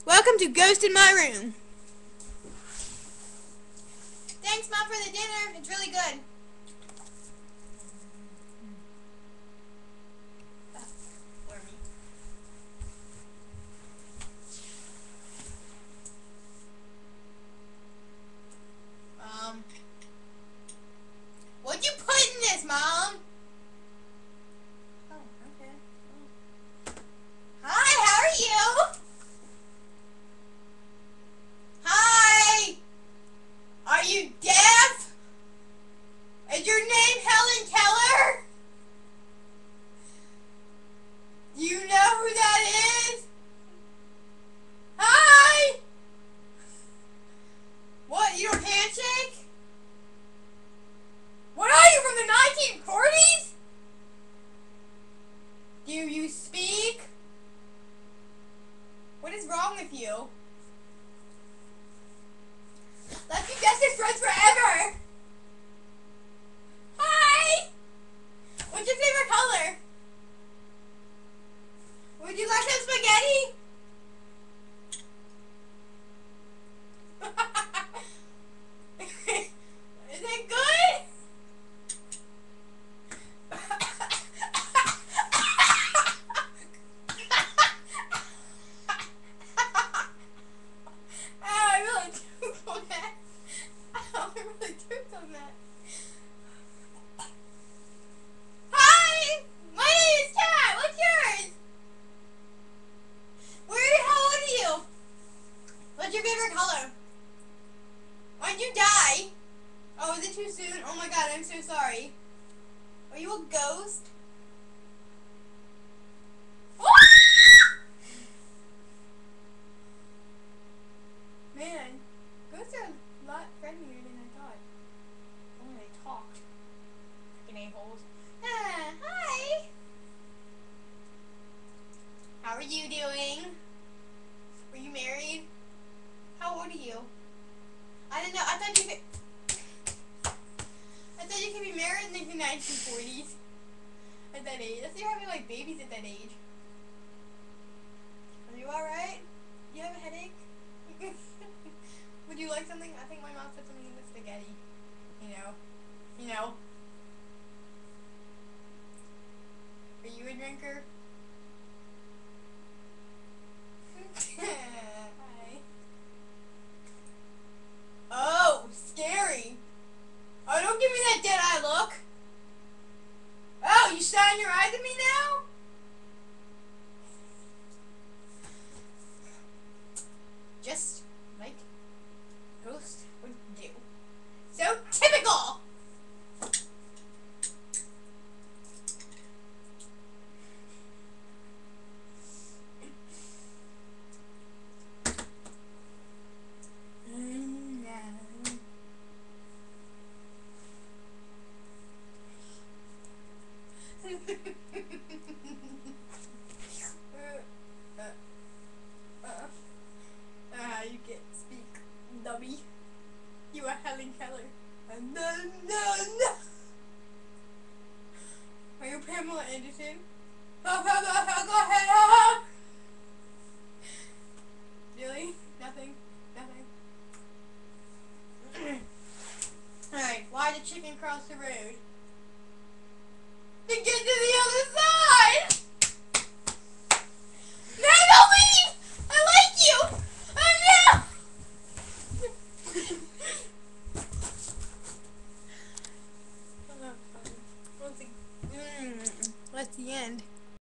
Welcome to Ghost in My Room. Thanks, Mom, for the dinner. It's really good. What'd you put in this, Mom? Oh, okay. Oh. Hi, how are you? Hi! Are you deaf? Is your name Helen Keller? Do you know who that is? Hi! What, you don't handshake? What are you, from the 1940s? Do you speak? What is wrong with you? Let's be bestest friends forever! Hi! What's your favorite color? Would you like some spaghetti? Is it good? I really took on that. I really took on that. Hi! My name is Kat. What's yours? How old are you? What's your favorite color? Why'd you die? Oh, is it too soon? Oh my god, I'm so sorry. Are you a ghost? Man, ghosts are a lot friendlier than I thought. When they talked. Freaking a-holes. Hi! How are you doing? Were you married? How old are you? I didn't know. I thought you could be married in the 1940s. At that age. I thought you were having like babies at that age. Are you alright? Do you have a headache? Would you like something? I think my mom put something in the spaghetti. You know. Are you a drinker? Hi. Oh, scary. Oh, don't give me that dead eye look. Oh, you shine your eyes at me now? Just like ghosts would do. So typical! You can't speak, dummy. You are Helen Keller. No. Are you Pamela Anderson? Really? Nothing? Alright, why did chicken cross the road? To get to the other side! No, don't leave! I like you! Oh no! That's the end.